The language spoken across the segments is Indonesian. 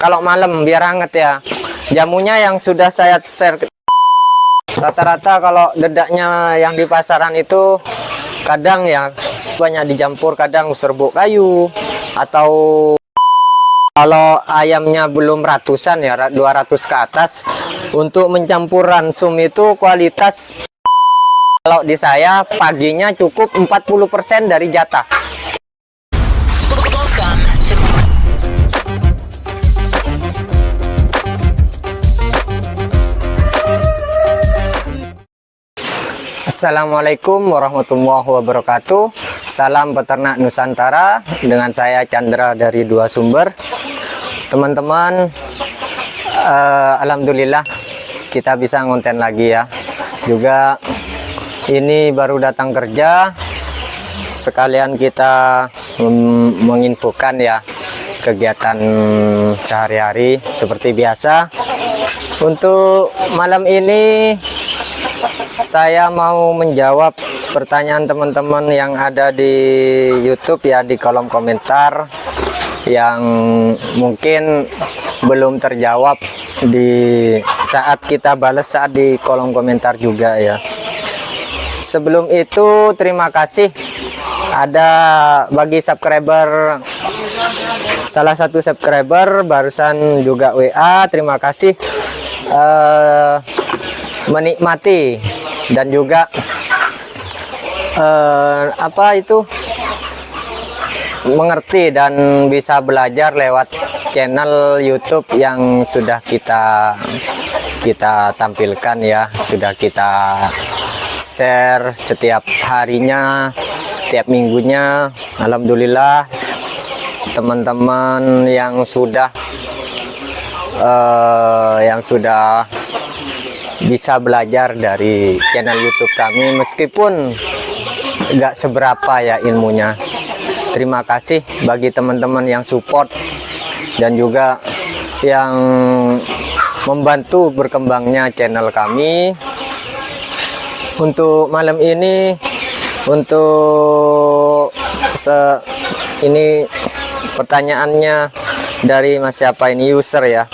Kalau malam biar hangat ya. Jamunya yang sudah saya share. Rata-rata kalau dedaknya yang di pasaran itu kadang ya banyak dicampur, kadang serbuk kayu, atau kalau ayamnya belum ratusan ya 200 ke atas, untuk mencampur ransum itu kualitas. Kalau di saya paginya cukup 40% dari jatah. Assalamualaikum warahmatullahi wabarakatuh. Salam peternak Nusantara, dengan saya Chandra dari Dua Sumber. Teman-teman, alhamdulillah kita bisa ngonten lagi ya. Juga ini baru datang kerja, sekalian kita menginfokan ya kegiatan sehari-hari seperti biasa. Untuk malam ini saya mau menjawab pertanyaan teman-teman yang ada di YouTube ya, di kolom komentar yang mungkin belum terjawab di saat kita balas saat di kolom komentar juga ya. Sebelum itu terima kasih ada bagi subscriber, salah satu subscriber barusan juga WA, terima kasih menikmati dan juga mengerti dan bisa belajar lewat channel YouTube yang sudah kita tampilkan ya, sudah kita share setiap harinya, setiap minggunya. Alhamdulillah teman-teman yang sudah bisa belajar dari channel YouTube kami, meskipun nggak seberapa ya ilmunya. Terima kasih bagi teman-teman yang support dan juga yang membantu berkembangnya channel kami. Untuk malam ini, ini pertanyaannya dari mas siapa ini, user ya.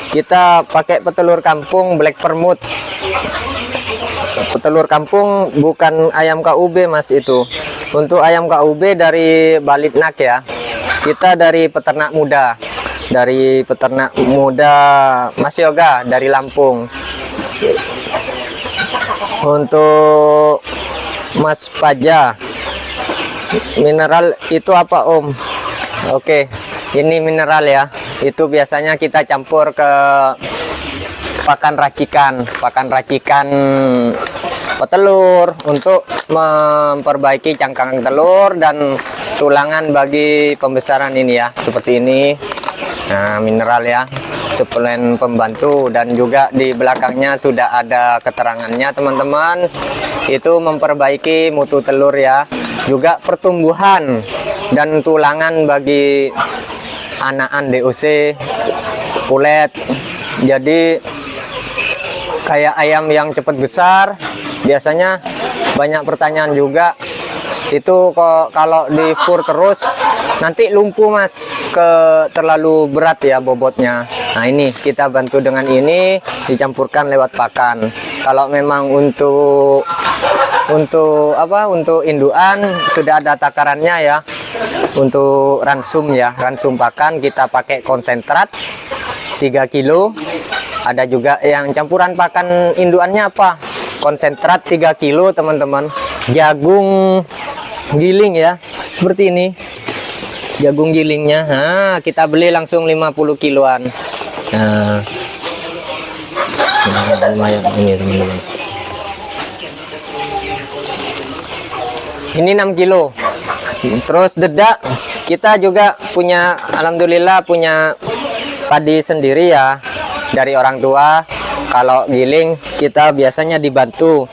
Kita pakai petelur kampung Black Permut. Petelur kampung bukan ayam KUB mas itu. Untuk ayam KUB dari Balitnak ya. Kita dari peternak muda. Dari peternak muda Mas Yoga dari Lampung. Untuk Mas Paja, mineral itu apa Om? Oke, ini mineral ya. Itu biasanya kita campur ke pakan racikan petelur untuk memperbaiki cangkang telur dan tulangan bagi pembesaran ini ya, seperti ini. Nah, mineral ya, suplemen pembantu, dan juga di belakangnya sudah ada keterangannya teman-teman. Itu memperbaiki mutu telur ya, juga pertumbuhan dan tulangan bagi anakan DOC, pulet. Jadi kayak ayam yang cepat besar, biasanya banyak pertanyaan juga. Itu kok kalau di fur terus nanti lumpuh mas, terlalu berat ya bobotnya. Nah ini kita bantu dengan ini, dicampurkan lewat pakan. Kalau memang untuk indukan sudah ada takarannya ya. Untuk ransum ya, ransum pakan kita pakai konsentrat 3 kilo. Ada juga yang campuran pakan indukannya apa? Konsentrat 3 kilo teman-teman. Jagung giling ya, seperti ini. Jagung gilingnya, nah, kita beli langsung 50 kiloan. Nah, lumayan ini teman-teman. Ini 6 kilo. Terus dedak kita juga punya, alhamdulillah punya padi sendiri ya dari orang tua. Kalau giling kita biasanya dibantu,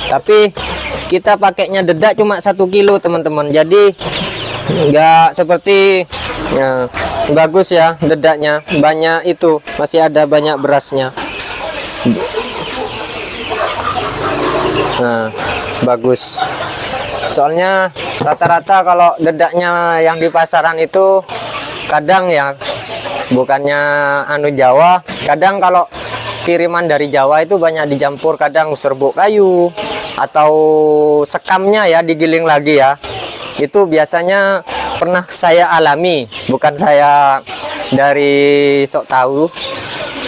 tapi kita pakainya dedak cuma 1 kilo teman-teman. Jadi nggak seperti ya, bagus ya dedaknya, banyak itu, masih ada banyak berasnya. Nah, bagus. Soalnya rata-rata kalau dedaknya yang di pasaran itu kadang ya bukannya anu Jawa. Kadang kalau kiriman dari Jawa itu banyak dicampur, kadang serbuk kayu atau sekamnya ya digiling lagi ya. Itu biasanya pernah saya alami, bukan saya dari sok tahu,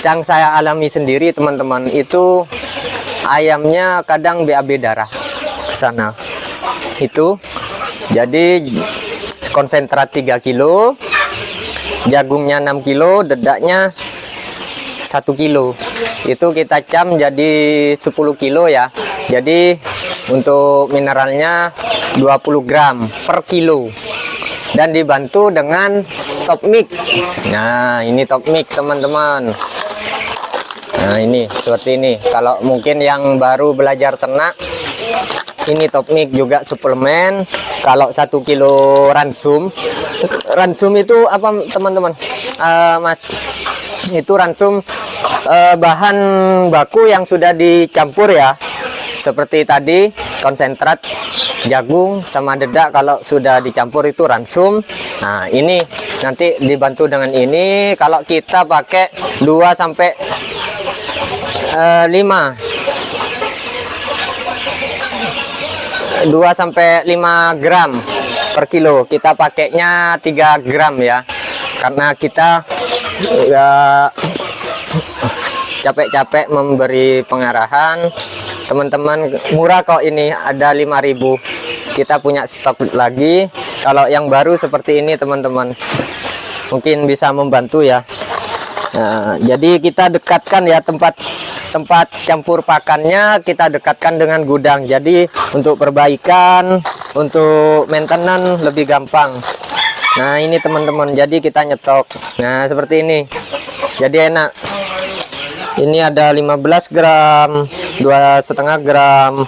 yang saya alami sendiri teman-teman. Itu ayamnya kadang BAB darah ke sana. Itu jadi konsentrat 3 kilo, jagungnya 6 kilo, dedaknya 1 kilo. Itu kita cam jadi 10 kilo ya. Jadi untuk mineralnya 20 gram per kilo. Dan dibantu dengan top mix. Nah, ini top mix teman-teman. Nah, ini seperti ini. Kalau mungkin yang baru belajar ternak, ini top mix juga suplemen. Kalau 1 kilo ransum. Ransum itu apa teman-teman? Mas, itu ransum bahan baku yang sudah dicampur ya. Seperti tadi konsentrat jagung sama dedak, kalau sudah dicampur itu ransum. Nah, ini nanti dibantu dengan ini. Kalau kita pakai 2 sampai 5 gram per kilo. Kita pakainya 3 gram ya, karena kita capek-capek memberi pengarahan. Teman-teman, murah kok ini, ada 5.000. Kita punya stok lagi. Kalau yang baru seperti ini teman-teman, mungkin bisa membantu ya. Nah, jadi kita dekatkan ya tempat campur pakannya, kita dekatkan dengan gudang. Jadi untuk perbaikan, untuk maintenance lebih gampang. Nah, ini teman-teman, jadi kita nyetok. Nah, seperti ini. Jadi enak. Ini ada 15 gram, 2,5 gram,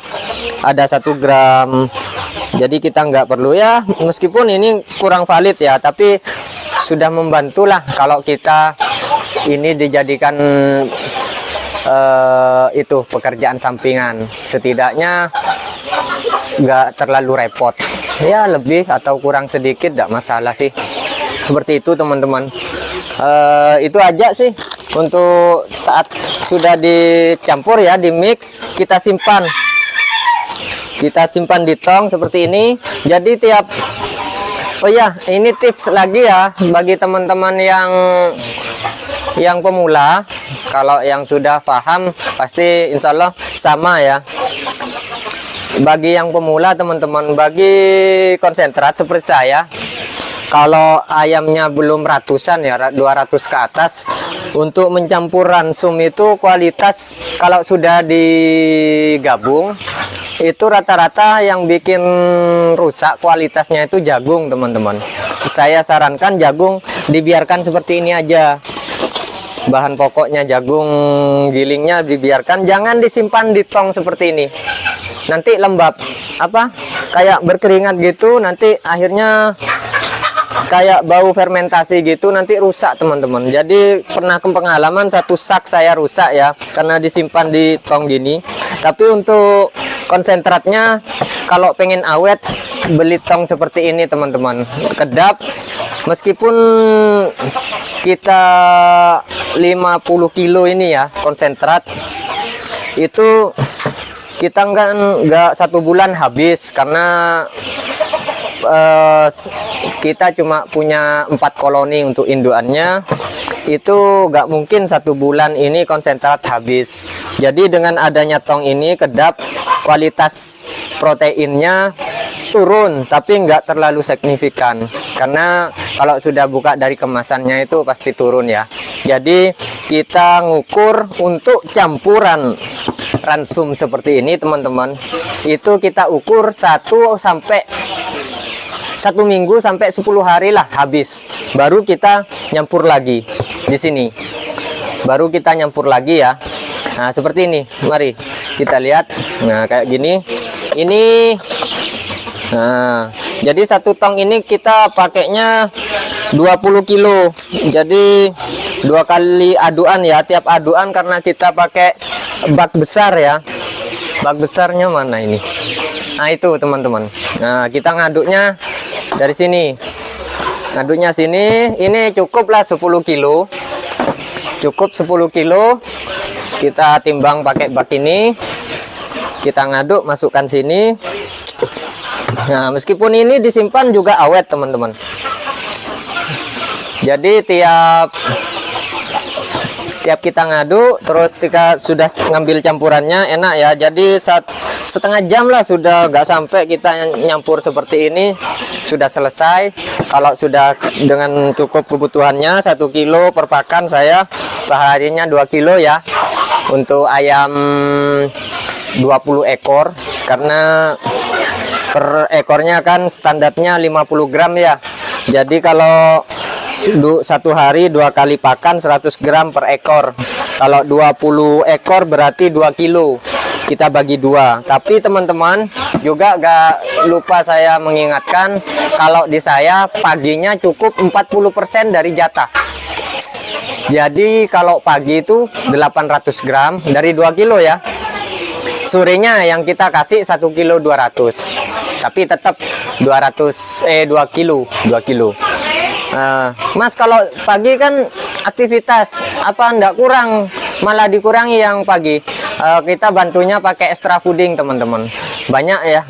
ada 1 gram. Jadi kita nggak perlu ya, meskipun ini kurang valid ya, tapi sudah membantulah kalau kita ini dijadikan itu pekerjaan sampingan. Setidaknya nggak terlalu repot. Ya, lebih atau kurang sedikit nggak masalah sih. Seperti itu teman-teman. Itu aja sih untuk saat sudah dicampur ya, di mix, kita simpan di tong seperti ini. Jadi tiap, oh ya, ini tips lagi ya bagi teman-teman yang pemula. Kalau yang sudah paham pasti insya Allah sama ya. Bagi yang pemula teman-teman, bagi konsentrat seperti saya, kalau ayamnya belum ratusan ya, 200 ke atas, untuk mencampur ransum itu kualitas, kalau sudah digabung itu rata-rata yang bikin rusak kualitasnya itu jagung teman-teman. Saya sarankan jagung dibiarkan seperti ini aja. Bahan pokoknya jagung gilingnya dibiarkan, jangan disimpan di tong seperti ini. Nanti lembab, kayak berkeringat gitu, nanti akhirnya kayak bau fermentasi gitu, nanti rusak teman-teman. Jadi pernah pengalaman 1 sak saya rusak ya, karena disimpan di tong gini. Tapi untuk konsentratnya, kalau pengen awet, beli tong seperti ini teman-teman, kedap. Meskipun kita 50 kilo ini ya konsentrat, itu kita nggak 1 bulan habis, karena kita cuma punya 4 koloni untuk induannya. Itu nggak mungkin 1 bulan ini konsentrat habis. Jadi dengan adanya tong ini kedap, kualitas proteinnya turun, tapi nggak terlalu signifikan, karena kalau sudah buka dari kemasannya itu pasti turun ya. Jadi kita ngukur untuk campuran ransum seperti ini teman-teman, itu kita ukur 1 minggu sampai 10 hari lah habis, baru kita nyampur lagi di sini, baru kita nyampur lagi ya. Nah, seperti ini, mari kita lihat. Nah, kayak gini ini. Nah, jadi 1 tong ini kita pakainya 20 kilo. Jadi 2 kali aduan ya, tiap aduan, karena kita pakai bak besar ya. Bak besarnya mana ini? Nah, itu teman-teman. Nah, kita ngaduknya dari sini. ngaduknya sini. Ini cukup lah 10 kilo, cukup 10 kilo. Kita timbang pakai bak ini, kita ngaduk, masukkan sini. Nah, meskipun ini disimpan juga awet teman-teman. Jadi tiap kita ngaduk, terus kita sudah ngambil campurannya, enak ya. Jadi setengah jam lah sudah, nggak sampai kita nyampur seperti ini sudah selesai. Kalau sudah dengan cukup kebutuhannya 1 kilo per pakan, saya perharinya 2 kilo ya untuk ayam 20 ekor, karena per ekornya kan standarnya 50 gram ya. Jadi kalau satu hari 2 kali pakan 100 gram per ekor. Kalau 20 ekor berarti 2 kilo. Kita bagi 2. Tapi teman-teman juga gak lupa saya mengingatkan, kalau di saya paginya cukup 40% dari jatah. Jadi kalau pagi itu 800 gram dari 2 kilo ya. Sorenya yang kita kasih 1 kilo 200. Tapi tetap 2 kilo. Mas, kalau pagi kan aktivitas apa ndak kurang, malah dikurangi yang pagi. Kita bantunya pakai extra fooding teman-teman. Banyak ya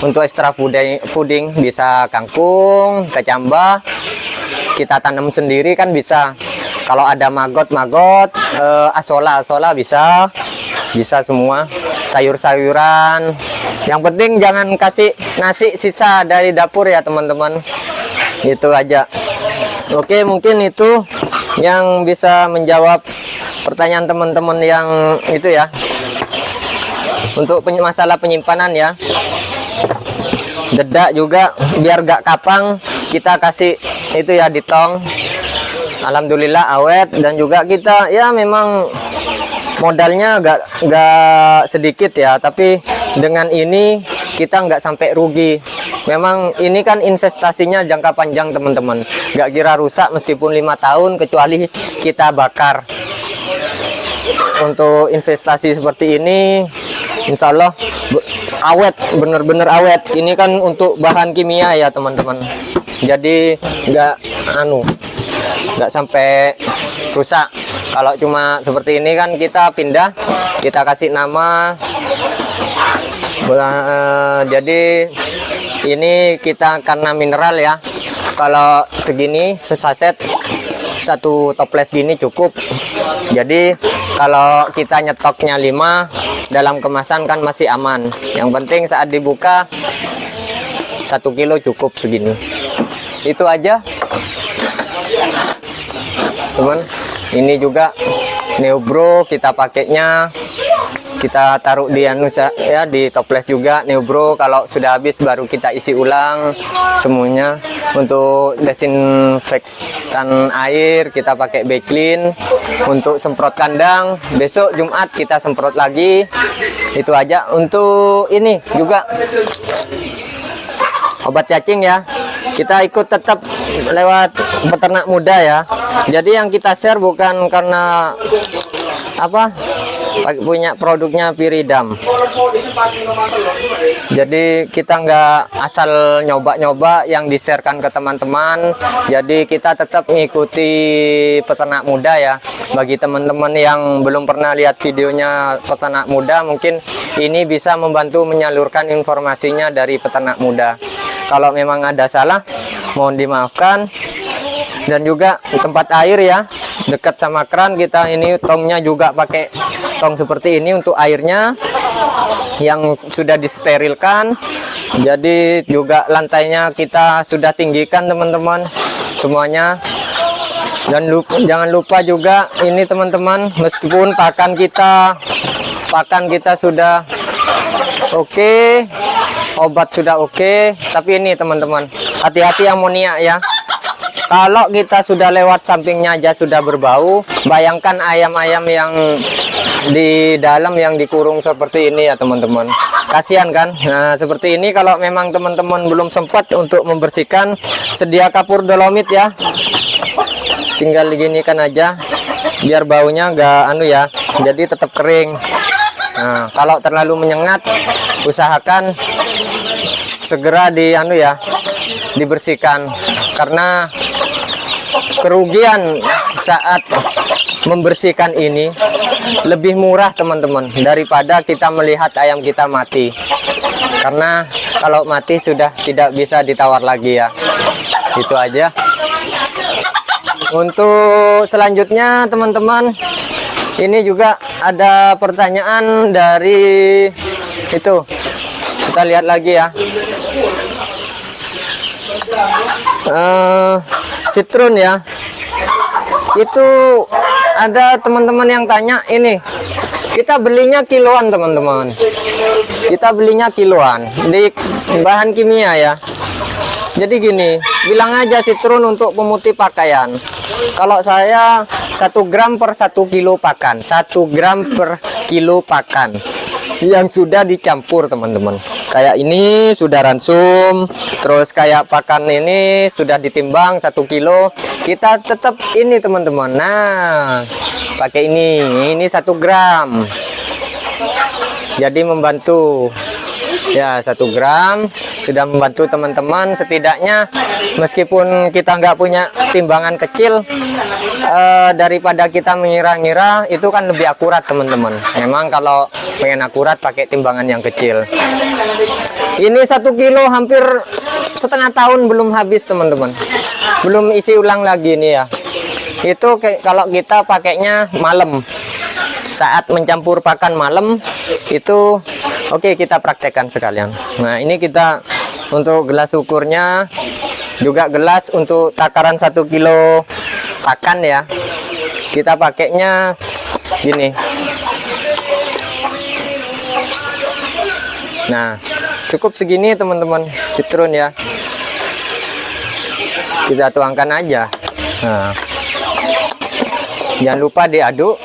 untuk extra fooding, bisa kangkung, kecambah, kita tanam sendiri kan bisa. Kalau ada maggot, asola bisa semua. Sayur-sayuran. Yang penting jangan kasih nasi sisa dari dapur ya teman-teman. Itu aja. Oke, mungkin itu yang bisa menjawab pertanyaan teman-teman yang itu ya. Untuk masalah penyimpanan ya. Dedak juga biar gak kapang, kita kasih itu ya di tong. Alhamdulillah awet, dan juga kita ya memang modalnya gak sedikit ya, tapi dengan ini kita nggak sampai rugi. Memang ini kan investasinya jangka panjang teman-teman, nggak kira rusak meskipun 5 tahun, kecuali kita bakar. Untuk investasi seperti ini insya Allah awet, bener-bener awet. Ini kan untuk bahan kimia ya teman-teman, jadi nggak sampai rusak. Kalau cuma seperti ini kan kita pindah, kita kasih nama. Jadi ini kita karena mineral ya. Kalau segini sesaset, 1 toples gini cukup. Jadi kalau kita nyetoknya 5 dalam kemasan kan masih aman. Yang penting saat dibuka 1 kilo cukup segini. Itu aja teman. Ini juga Neobro kita pakainya, kita taruh di ya, di toples juga Neobro. Kalau sudah habis baru kita isi ulang semuanya. Untuk desinfektan air kita pakai Baclean. Untuk semprot kandang besok Jumat kita semprot lagi. Itu aja. Untuk ini juga obat cacing ya, kita ikut tetap lewat peternak muda ya. Jadi yang kita share bukan karena apa, punya produknya Piridam. Jadi kita nggak asal nyoba-nyoba yang di-sharekan ke teman-teman. Jadi kita tetap mengikuti peternak muda ya. Bagi teman-teman yang belum pernah lihat videonya peternak muda, mungkin ini bisa membantu menyalurkan informasinya dari peternak muda. Kalau memang ada salah, mohon dimaafkan. Dan juga tempat air ya, dekat sama keran. Kita ini tongnya juga pakai tong seperti ini untuk airnya yang sudah disterilkan. Jadi juga lantainya kita sudah tinggikan teman-teman semuanya. Dan jangan lupa juga ini teman-teman, meskipun pakan kita sudah oke, obat sudah oke, tapi ini teman-teman, hati-hati amonia ya. Kalau kita sudah lewat sampingnya aja sudah berbau, bayangkan ayam-ayam yang di dalam yang dikurung seperti ini ya teman-teman. Kasihan kan? Nah, seperti ini kalau memang teman-teman belum sempat untuk membersihkan, sedia kapur dolomit ya. Tinggal diginikan aja biar baunya enggak ya. Jadi tetap kering. Nah, kalau terlalu menyengat, usahakan segera ya dibersihkan, karena kerugian saat membersihkan ini lebih murah teman-teman daripada kita melihat ayam kita mati, karena kalau mati sudah tidak bisa ditawar lagi ya. Itu aja. Untuk selanjutnya teman-teman, ini juga ada pertanyaan dari itu, kita lihat lagi ya. Citron ya, itu ada teman-teman yang tanya, ini kita belinya kiloan teman-teman, kita belinya kiloan di bahan kimia ya. Jadi gini, bilang aja citron untuk pemutih pakaian. Kalau saya 1 gram per 1 kilo pakan, 1 gram per kilo pakan yang sudah dicampur teman-teman. Kayak ini sudah ransum, terus kayak pakan ini sudah ditimbang 1 kilo, kita tetap ini teman-teman. Nah, pakai ini 1 gram, jadi membantu ya. 1 gram sudah membantu teman-teman. Setidaknya meskipun kita nggak punya timbangan kecil, daripada kita mengira-ngira, itu kan lebih akurat teman-teman. Memang kalau pengen akurat pakai timbangan yang kecil. Ini 1 kilo hampir setengah tahun belum habis teman-teman, belum isi ulang lagi nih ya. Itu kalau kita pakainya malam, saat mencampur pakan malam itu. Oke, kita praktekkan sekalian. Nah, ini kita untuk gelas ukurnya, juga gelas untuk takaran 1 kilo pakan ya. Kita pakainya gini. Nah, cukup segini teman-teman, citron ya. Kita tuangkan aja. Nah, jangan lupa diaduk,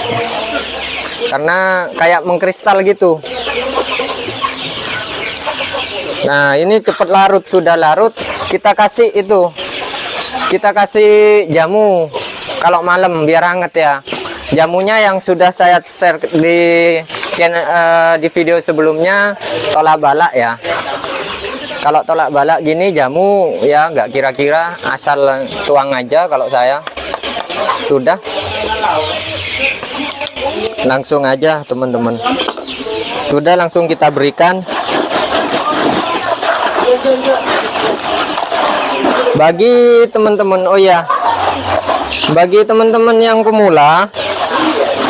karena kayak mengkristal gitu. Nah, ini cepat larut, sudah larut, kita kasih itu, kita kasih jamu kalau malam biar hangat ya. Jamunya yang sudah saya share di video sebelumnya, tolak balak ya. Kalau tolak balak gini jamu ya, nggak kira-kira, asal tuang aja. Kalau saya sudah langsung aja teman-teman, sudah langsung kita berikan. Bagi teman-teman, oh ya, bagi teman-teman yang pemula,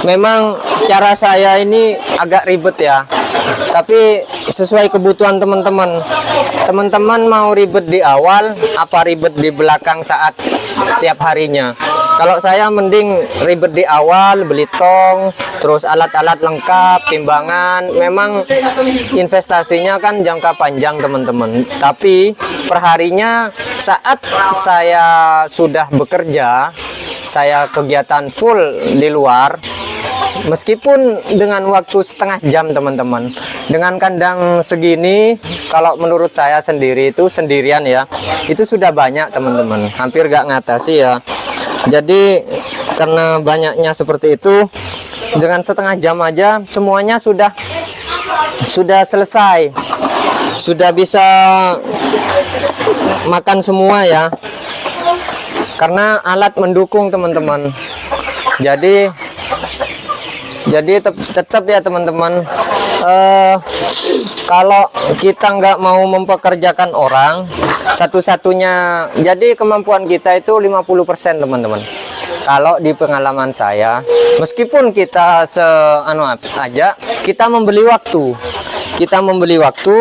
memang cara saya ini agak ribet ya, tapi sesuai kebutuhan teman-teman. Teman-teman mau ribet di awal, apa ribet di belakang saat tiap harinya? Kalau saya mending ribet di awal, beli tong, terus alat-alat lengkap, timbangan. Memang investasinya kan jangka panjang teman-teman. Tapi perharinya saat saya sudah bekerja, saya kegiatan full di luar, meskipun dengan waktu setengah jam teman-teman, dengan kandang segini, kalau menurut saya sendiri itu sendirian ya, itu sudah banyak teman-teman, hampir gak ngatasi ya. Jadi karena banyaknya seperti itu, dengan setengah jam aja semuanya sudah selesai, sudah bisa makan semua ya, karena alat mendukung teman-teman. Jadi tetap ya teman-teman, kalau kita nggak mau mempekerjakan orang, satu-satunya, jadi kemampuan kita itu 50% teman-teman. Kalau di pengalaman saya, meskipun kita aja, kita membeli waktu,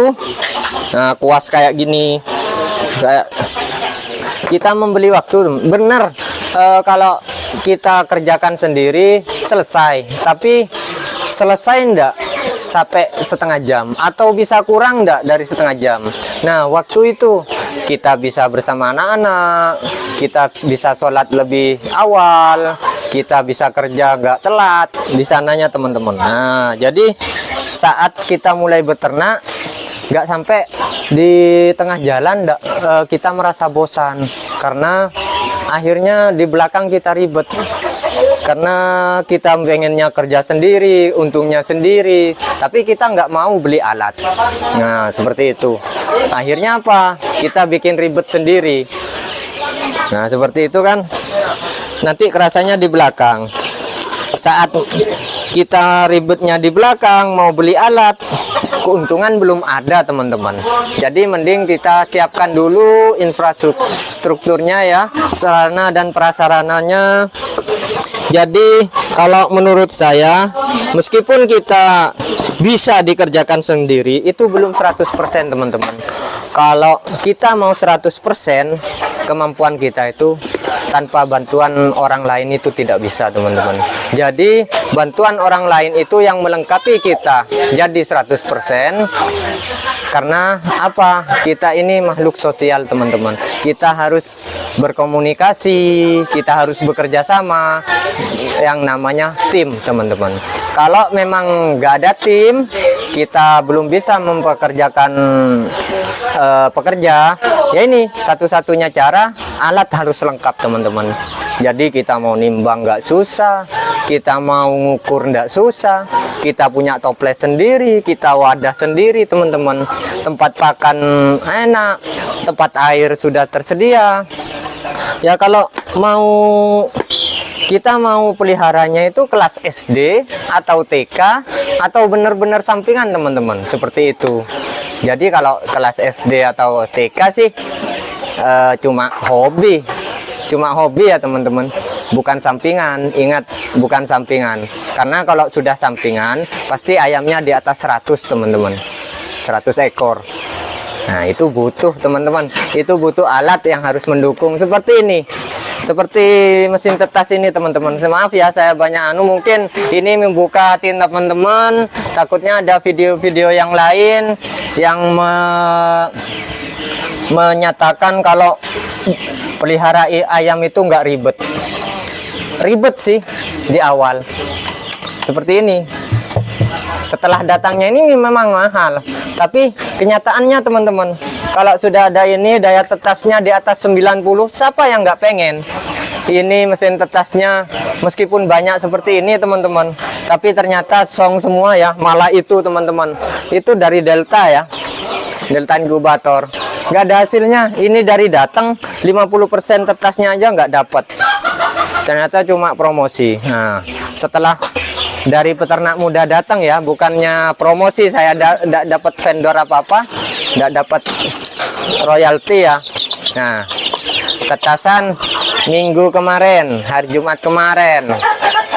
nah kuas kayak gini, kita membeli waktu, bener. Kalau kita kerjakan sendiri selesai, tapi selesai enggak sampai setengah jam, atau bisa kurang enggak dari setengah jam. Nah, waktu itu kita bisa bersama anak-anak, kita bisa sholat lebih awal, kita bisa kerja enggak telat di sananya teman-teman. Nah, jadi saat kita mulai beternak, nggak sampai di tengah jalan kita merasa bosan, karena akhirnya di belakang kita ribet, karena kita pengennya kerja sendiri, untungnya sendiri, tapi kita nggak mau beli alat. Nah, seperti itu. Akhirnya apa? Kita bikin ribet sendiri. Nah, seperti itu kan. Nanti kerasanya di belakang. Saat kita ribetnya di belakang, mau beli alat, keuntungan belum ada, teman-teman. Jadi mending kita siapkan dulu infrastrukturnya ya, sarana dan prasarananya. Jadi kalau menurut saya, meskipun kita bisa dikerjakan sendiri, itu belum 100%, teman-teman. Kalau kita mau 100%, kemampuan kita itu tanpa bantuan orang lain itu tidak bisa, teman-teman. Jadi bantuan orang lain itu yang melengkapi kita jadi 100%. Karena apa? Kita ini makhluk sosial, teman-teman. Kita harus berkomunikasi, kita harus bekerja sama, yang namanya tim, teman-teman. Kalau memang nggak ada tim, kita belum bisa mempekerjakan pekerja, ya ini satu-satunya cara, alat harus lengkap, teman-teman. Jadi kita mau nimbang nggak susah, kita mau ngukur nggak susah, kita punya toples sendiri, kita wadah sendiri, teman-teman. Tempat pakan enak, tempat air sudah tersedia. Ya kalau kita mau peliharanya itu kelas SD atau TK atau benar-benar sampingan, teman-teman, seperti itu. Jadi kalau kelas SD atau TK sih cuma hobi ya, teman-teman, bukan sampingan. Ingat, bukan sampingan, karena kalau sudah sampingan pasti ayamnya di atas 100, teman-teman, 100 ekor. Nah, itu butuh, teman-teman, itu butuh alat yang harus mendukung seperti ini, seperti mesin tetas ini, teman-teman. Maaf ya, saya banyak mungkin ini membuka hati teman-teman, takutnya ada video-video yang lain yang menyatakan kalau pelihara ayam itu nggak ribet sih di awal seperti ini. Setelah datangnya ini memang mahal, tapi kenyataannya, teman-teman, kalau sudah ada ini daya tetasnya di atas 90, siapa yang nggak pengen? Ini mesin tetasnya meskipun banyak seperti ini, teman-teman, tapi ternyata song semua ya. Malah itu, teman-teman, itu dari Delta ya, Delta inkubator, nggak ada hasilnya. Ini dari datang 50% tetasnya aja nggak dapat, ternyata cuma promosi. Nah, setelah dari peternak muda datang ya, bukannya promosi, saya tidak dapat vendor apa-apa, tidak dapat royalti ya. Nah, tetasan minggu kemarin, hari Jumat kemarin,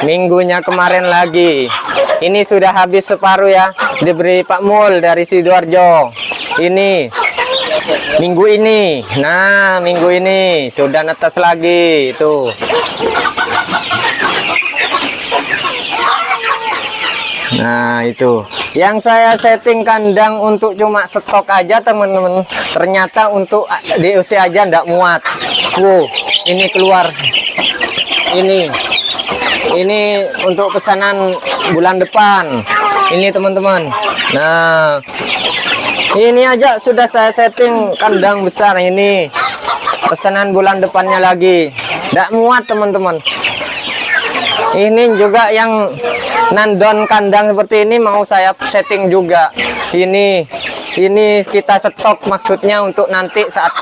minggunya kemarin lagi, ini sudah habis separuh ya, diberi Pak Mul dari Sidoarjo. Ini minggu ini, nah minggu ini sudah netes lagi itu. Nah, itu yang saya setting kandang untuk cuma stok aja, teman-teman. Ternyata untuk di usia aja ndak muat. Wow, ini keluar. Ini untuk pesanan bulan depan. Ini, teman-teman. Nah, ini aja sudah saya setting kandang besar ini. Pesanan bulan depannya lagi. Ndak muat, teman-teman. Ini juga yang nandon kandang seperti ini mau saya setting juga. Ini kita stok, maksudnya untuk nanti saat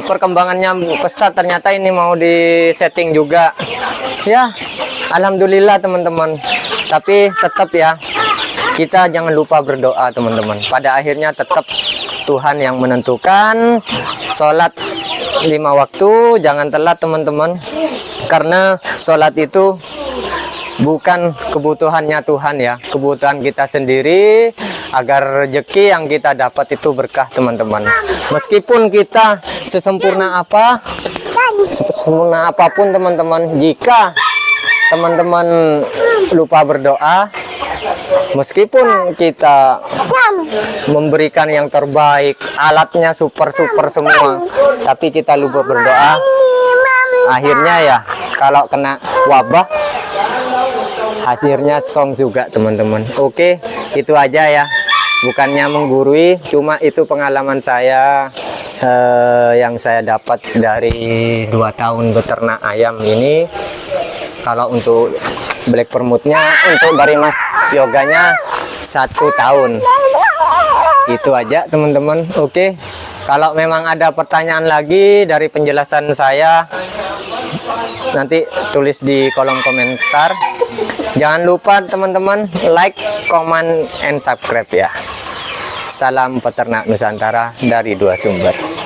perkembangannya pesat, ternyata ini mau di setting juga. Ya, alhamdulillah, teman-teman. Tapi tetap ya, kita jangan lupa berdoa, teman-teman. Pada akhirnya tetap Tuhan yang menentukan. Sholat 5 waktu, jangan telat, teman-teman. Karena sholat itu bukan kebutuhannya Tuhan ya, kebutuhan kita sendiri, agar rezeki yang kita dapat itu berkah, teman-teman. Meskipun kita sesempurna apapun, teman-teman, jika teman-teman lupa berdoa, meskipun kita memberikan yang terbaik, alatnya super semua, tapi kita lupa berdoa, akhirnya ya kalau kena wabah, hasilnya song juga, teman-teman. Oke, itu aja ya, bukannya menggurui, cuma itu pengalaman saya yang saya dapat dari 2 tahun beternak ayam ini. Kalau untuk black permutnya, untuk dari Mas Yoganya 1 tahun. Itu aja teman-teman. Oke, kalau memang ada pertanyaan lagi dari penjelasan saya, nanti tulis di kolom komentar. Jangan lupa teman-teman like, comment, and subscribe ya. Salam peternak Nusantara dari 2 sumber.